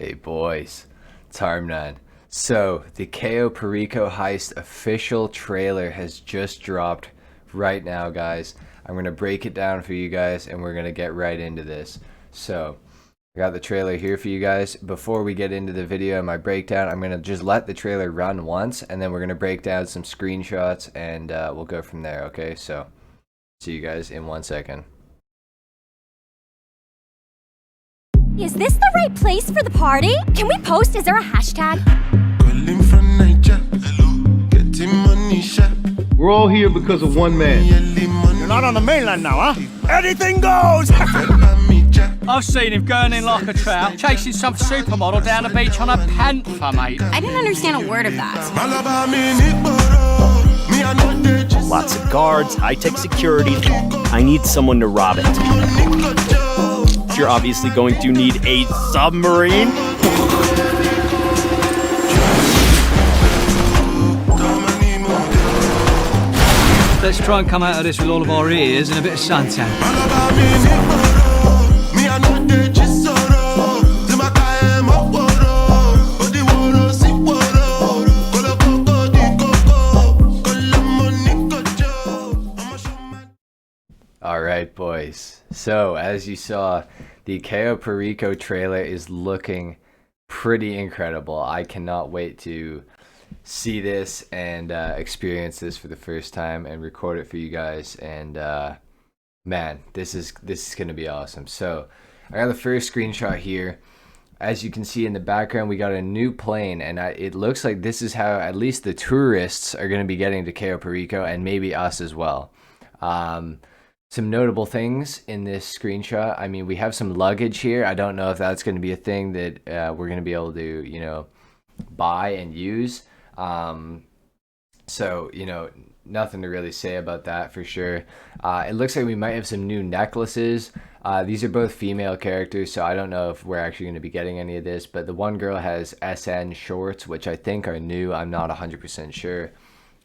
Hey boys, it's HarmNone. So, the Cayo Perico Heist official trailer has just dropped right now, guys. I'm going to break it down for you guys and we're going to get right into this. So, I got the trailer here for you guys. Before we get into the video and my breakdown, I'm going to just let the trailer run once and then we're going to break down some screenshots and we'll go from there, okay? So, see you guys in 1 second. Is this the right place for the party? Can we post? Is there a hashtag? We're all here because of one man. You're not on the mainland now, huh? Anything goes! I've seen him going in like a trout, chasing some supermodel down the beach on a panther, mate. I didn't understand a word of that. Lots of guards, high-tech security. I need someone to rob it. You're obviously going to need a submarine. Let's try and come out of this with all of our ears and a bit of suntan. Alright boys, so as you saw, the Cayo Perico trailer is looking pretty incredible. I cannot wait to see this and experience this for the first time and record it for you guys, and man, this is gonna be awesome. So I got the first screenshot here. As you can see in the background, we got a new plane, and it looks like this is how at least the tourists are going to be getting to Cayo Perico, and maybe us as well. Some notable things in this screenshot. I mean, we have some luggage here. I don't know if that's going to be a thing that we're going to be able to, buy and use. So, nothing to really say about that for sure. It looks like we might have some new necklaces. These are both female characters, so I don't know if we're actually going to be getting any of this, but the one girl has SN shorts, which I think are new. I'm not 100% sure.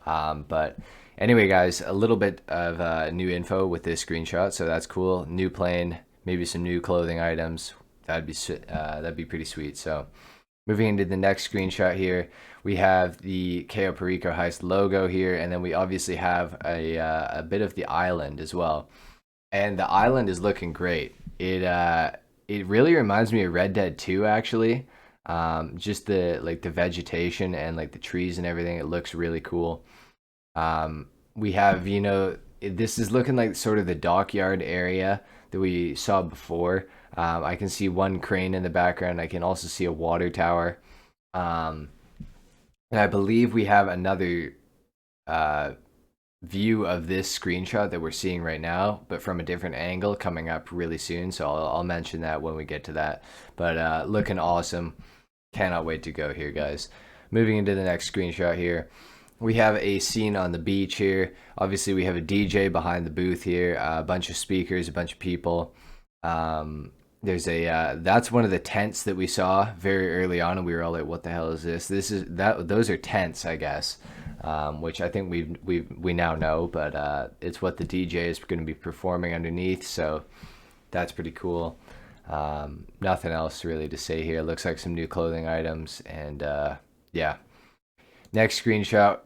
But anyway, guys, a little bit of new info with this screenshot, so that's cool. New plane, maybe some new clothing items. That'd be pretty sweet. So, moving into the next screenshot here, we have the Cayo Perico Heist logo here, and then we obviously have a bit of the island as well. And the island is looking great. It really reminds me of Red Dead 2, actually. Just the vegetation and like the trees and everything. It looks really cool. We have, this is looking like sort of the dockyard area that we saw before. I can see one crane in the background. I can also see a water tower. And I believe we have another view of this screenshot that we're seeing right now, but from a different angle coming up really soon. So I'll mention that when we get to that. But looking awesome. Cannot wait to go here, guys. Moving into the next screenshot here. We have a scene on the beach here. Obviously, we have a DJ behind the booth here, a bunch of speakers, a bunch of people. There's that's one of the tents that we saw very early on, and we were all like, "What the hell is this?" Those are tents, I guess, which I think we now know. But it's what the DJ is going to be performing underneath, so that's pretty cool. Nothing else really to say here. Looks like some new clothing items, and yeah. Next screenshot.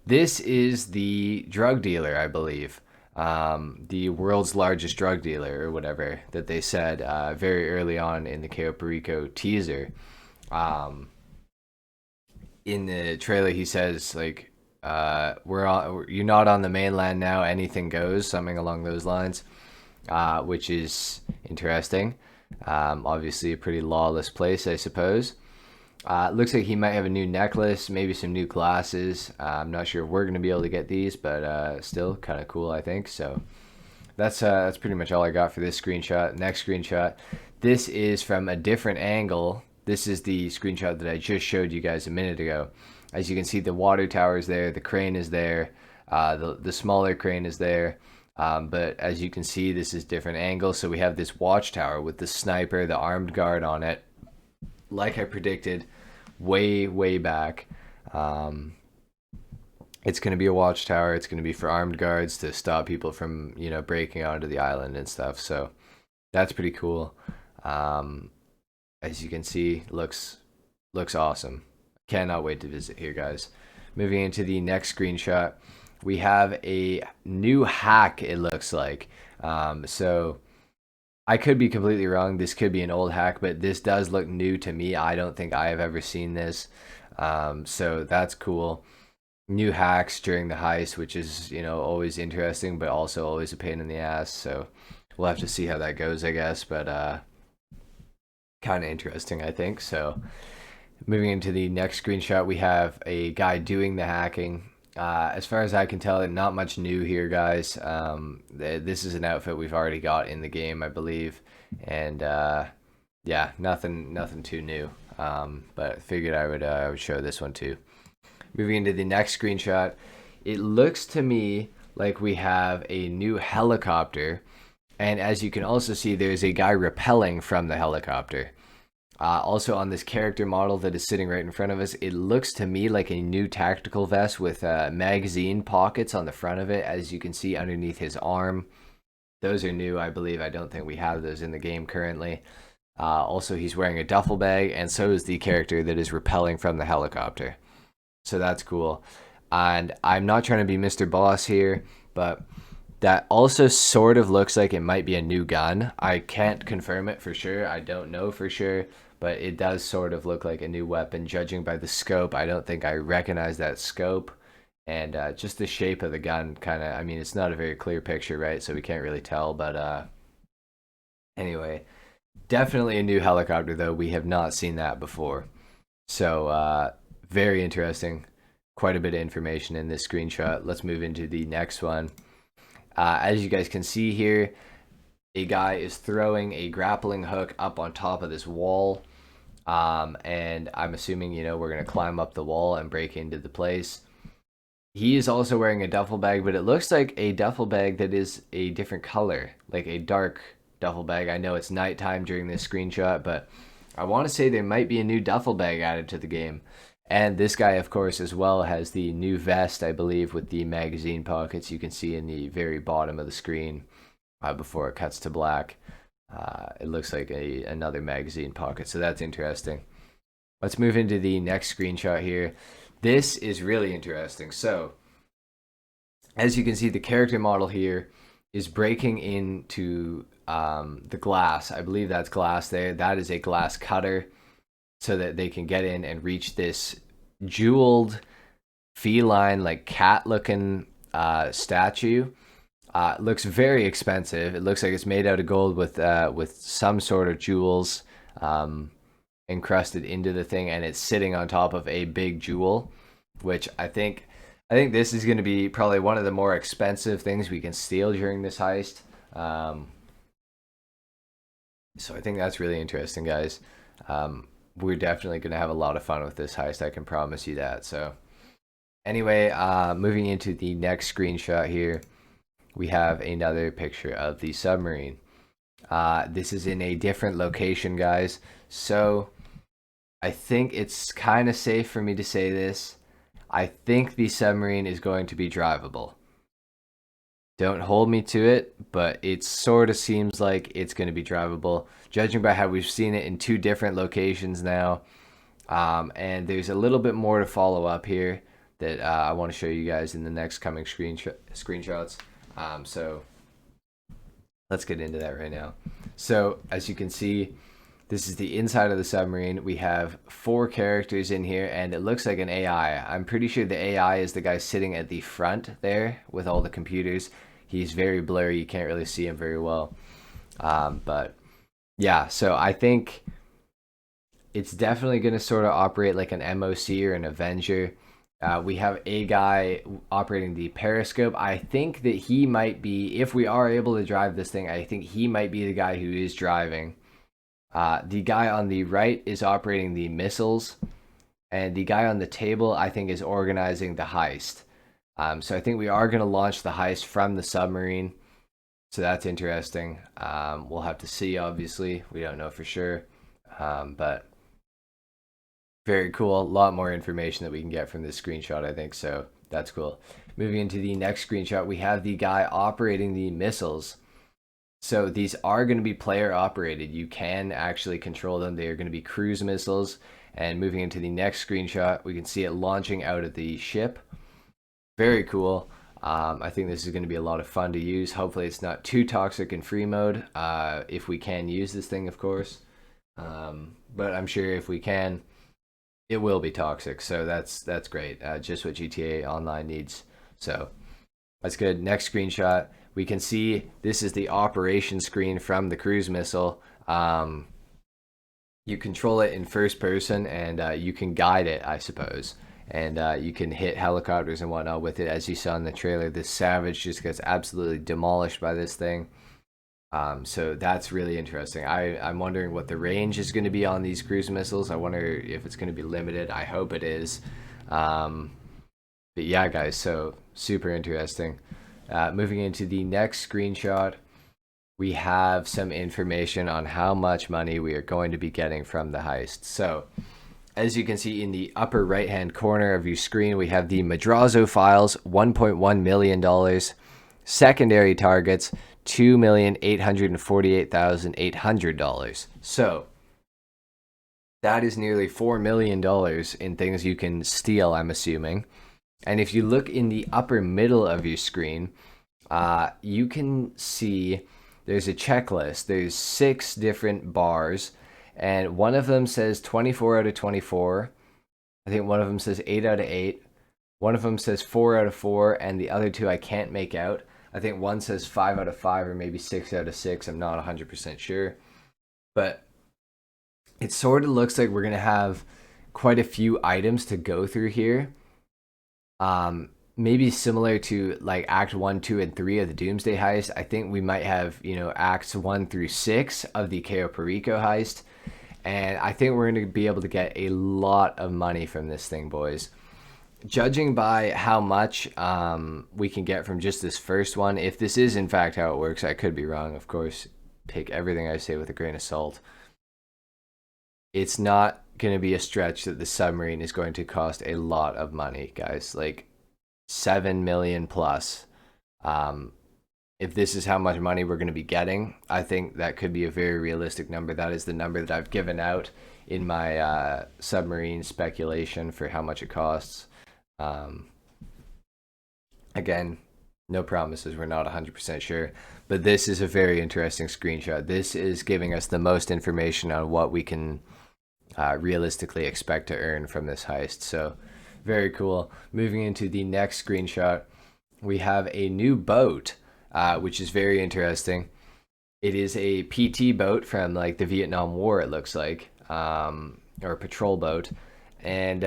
This is the drug dealer, I believe. The world's largest drug dealer or whatever that they said very early on in the Cayo Perico teaser. In the trailer, he says like, you're not on the mainland now. Anything goes, something along those lines, which is interesting. Obviously, a pretty lawless place, I suppose. Looks like he might have a new necklace, maybe some new glasses. I'm not sure if we're going to be able to get these, but still kind of cool, I think. So that's pretty much all I got for this screenshot. Next screenshot. This is from a different angle. This is the screenshot that I just showed you guys a minute ago. As you can see, the water tower is there, the crane is there, the smaller crane is there. But as you can see, this is different angle. So we have this watchtower with the sniper, the armed guard on it. Like I predicted way back, it's going to be a watchtower. It's going to be for armed guards to stop people from, breaking onto the island and stuff. So that's pretty cool. as you can see, looks awesome. Cannot wait to visit here, guys. Moving into the next screenshot, we have a new hack, it looks like. So I could be completely wrong. This could be an old hack, but this does look new to me. I don't think I have ever seen this. So that's cool. New hacks during the heist, which is, you know, always interesting, but also always a pain in the ass. So we'll have to see how that goes, I guess. But kind of interesting, I think. So moving into the next screenshot, we have a guy doing the hacking. As far as I can tell, not much new here, guys. This is an outfit we've already got in the game, I believe, and yeah, nothing too new. But figured I would show this one too. Moving into the next screenshot, it looks to me like we have a new helicopter, and as you can also see, there's a guy rappelling from the helicopter. Also on this character model that is sitting right in front of us, it looks to me like a new tactical vest with magazine pockets on the front of it, as you can see underneath his arm. Those are new, I believe. I don't think we have those in the game currently. Also, he's wearing a duffel bag, and so is the character that is rappelling from the helicopter. So that's cool. And I'm not trying to be Mr. Boss here, but that also sort of looks like it might be a new gun. I can't confirm it for sure. I don't know for sure, but it does sort of look like a new weapon. Judging by the scope, I don't think I recognize that scope. And just the shape of the gun kind of, I mean, it's not a very clear picture, right? So we can't really tell, but anyway, definitely a new helicopter, though. We have not seen that before. So very interesting. Quite a bit of information in this screenshot. Let's move into the next one. As you guys can see here, a guy is throwing a grappling hook up on top of this wall. And I'm assuming, you know, we're going to climb up the wall and break into the place. He is also wearing a duffel bag, but it looks like a duffel bag that is a different color, like a dark duffel bag. I know it's nighttime during this screenshot, but I want to say there might be a new duffel bag added to the game. And this guy, of course, as well, has the new vest, I believe, with the magazine pockets you can see in the very bottom of the screen before it cuts to black. It looks like another magazine pocket, so that's interesting. Let's move into the next screenshot here. This is really interesting. So, as you can see, the character model here is breaking into the glass. I believe that's glass there. That is a glass cutter, so that they can get in and reach this jeweled feline, like cat looking statue. Looks very expensive. It looks like it's made out of gold with some sort of jewels encrusted into the thing, and it's sitting on top of a big jewel, which I think this is going to be probably one of the more expensive things we can steal during this heist. So I think that's really interesting, guys. We're definitely going to have a lot of fun with this heist, I can promise you that. So anyway, moving into the next screenshot here, we have another picture of the submarine. This is in a different location, guys. So I think it's kind of safe for me to say this. I think the submarine is going to be drivable. Don't hold me to it, but it sort of seems like it's going to be drivable, judging by how we've seen it in two different locations now. And there's a little bit more to follow up here that I want to show you guys in the next coming screenshots. So let's get into that right now. So as you can see, this is the inside of the submarine. We have 4 characters in here, and it looks like an AI. I'm pretty sure the AI is the guy sitting at the front there with all the computers. He's very blurry. You can't really see him very well. But yeah, so I think it's definitely going to sort of operate like an MOC or an Avenger. We have a guy operating the periscope. I think that he might be, if we are able to drive this thing, I think he might be the guy who is driving. The guy on the right is operating the missiles, and the guy on the table, I think, is organizing the heist. So I think we are going to launch the heist from the submarine. So that's interesting. We'll have to see, obviously. We don't know for sure. But very cool. A lot more information that we can get from this screenshot, I think. So that's cool. Moving into the next screenshot, we have the guy operating the missiles. So these are going to be player operated. You can actually control them. They are going to be cruise missiles. And moving into the next screenshot, we can see it launching out of the ship. Very cool. I think this is going to be a lot of fun to use. Hopefully it's not too toxic in free mode, if we can use this thing, of course. But I'm sure if we can, it will be toxic. So that's great. Just what GTA Online needs. So that's good. Next screenshot, we can see this is the operation screen from the cruise missile. You control it in first person, and you can guide it, I suppose. And you can hit helicopters and whatnot with it. As you saw in the trailer, this Savage just gets absolutely demolished by this thing. So that's really interesting. I'm wondering what the range is going to be on these cruise missiles. I wonder if it's going to be limited. I hope it is. But yeah, guys, so super interesting. Moving into the next screenshot, we have some information on how much money we are going to be getting from the heist. So as you can see in the upper right hand corner of your screen, we have the Madrazo files, $1.1 million. Secondary targets, $2,848,800. So that is nearly $4 million in things you can steal, I'm assuming. And if you look in the upper middle of your screen, you can see there's a checklist. There's 6 different bars, and one of them says 24 out of 24. I think one of them says 8 out of 8. One of them says 4 out of 4, and the other 2 I can't make out. I think one says 5 out of 5 or maybe 6 out of 6. I'm not 100% sure. But it sort of looks like we're going to have quite a few items to go through here. Maybe similar to like Act 1, 2, and 3 of the Doomsday Heist. I think we might have, Acts 1 through 6 of the Cayo Perico Heist. And I think we're going to be able to get a lot of money from this thing, boys. Judging by how much we can get from just this first one, if this is in fact how it works, I could be wrong, of course. Take everything I say with a grain of salt. It's not going to be a stretch that the submarine is going to cost a lot of money, guys. Like 7 million plus. If this is how much money we're going to be getting, I think that could be a very realistic number. That is the number that I've given out in my submarine speculation for how much it costs. Again, no promises. We're not 100% sure. But this is a very interesting screenshot. This is giving us the most information on what we can realistically expect to earn from this heist. So very cool. Moving into the next screenshot, we have a new boat, which is very interesting. It is a PT boat from like the Vietnam War, it looks like, or a patrol boat, and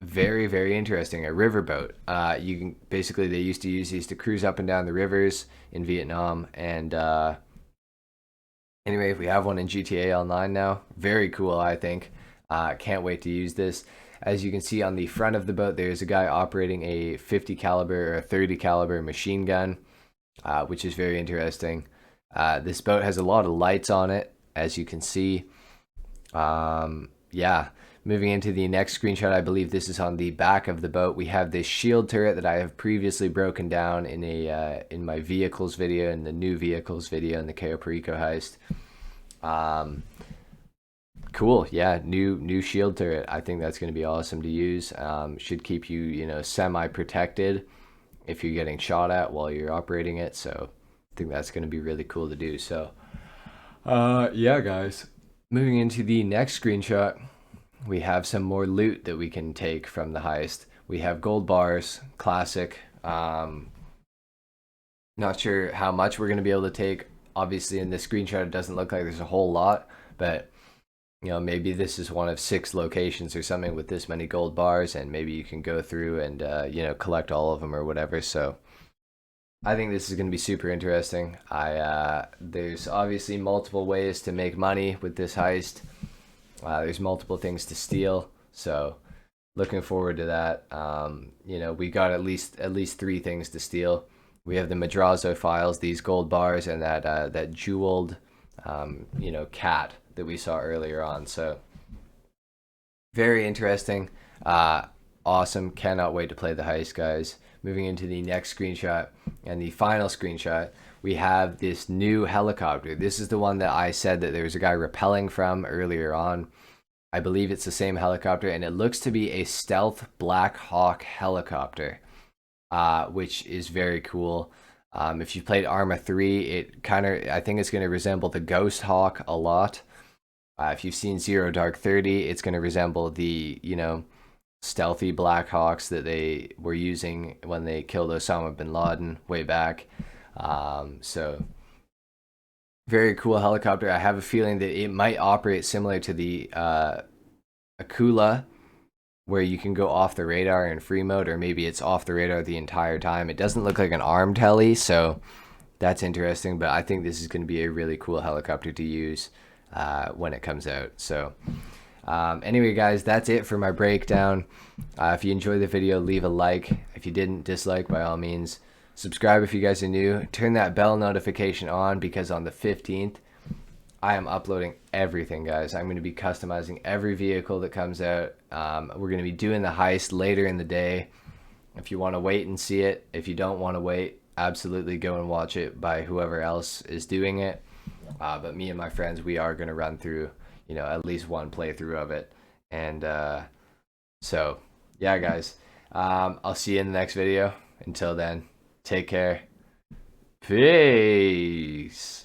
very, very interesting. A river boat. You can basically, they used to use these to cruise up and down the rivers in Vietnam, and anyway, if we have one in GTA Online now, very cool, I think. Can't wait to use this. As you can see on the front of the boat, there's a guy operating a 50 caliber or a 30 caliber machine gun, which is very interesting. This boat has a lot of lights on it, as you can see. Yeah, moving into the next screenshot, I believe this is on the back of the boat. We have this shield turret that I have previously broken down in in my vehicles video, in the new vehicles video in the Cayo Perico Heist. Cool, yeah, new shield turret. I think that's going to be awesome to use. Should keep you, semi-protected if you're getting shot at while you're operating it. So I think that's going to be really cool to do. So, yeah, guys. Moving into the next screenshot, we have some more loot that we can take from the heist. We have gold bars, classic. Not sure how much we're going to be able to take. Obviously, in this screenshot, it doesn't look like there's a whole lot, but maybe this is one of 6 locations or something with this many gold bars, and maybe you can go through and, collect all of them or whatever. So I think this is going to be super interesting. There's obviously multiple ways to make money with this heist. There's multiple things to steal. So looking forward to that. We got at least 3 things to steal. We have the Madrazo files, these gold bars, and that jeweled, cat that we saw earlier on. So very interesting. Awesome. Cannot wait to play the heist, guys. Moving into the next screenshot and the final screenshot, we have this new helicopter. This is the one that I said that there was a guy rappelling from earlier on. I believe it's the same helicopter, and it looks to be a stealth Black Hawk helicopter, which is very cool. If you've played Arma 3, I think it's going to resemble the Ghost Hawk a lot. If you've seen Zero Dark 30, it's going to resemble the, stealthy Black Hawks that they were using when they killed Osama bin Laden way back. So very cool helicopter. I have a feeling that it might operate similar to the Akula, where you can go off the radar in free mode, or maybe it's off the radar the entire time. It doesn't look like an armed heli, so that's interesting, but I think this is going to be a really cool helicopter to use when it comes out. So anyway, guys, that's it for my breakdown. If you enjoyed the video, leave a like. If you didn't, dislike by all means. Subscribe if you guys are new. Turn that bell notification on, because on the 15th, I am uploading everything, guys. I'm going to be customizing every vehicle that comes out. We're going to be doing the heist later in the day. If you want to wait and see it, if you don't want to wait, absolutely go and watch it by whoever else is doing it. But me and my friends, we are going to run through, at least one playthrough of it. And so, yeah, guys, I'll see you in the next video. Until then, take care. Peace.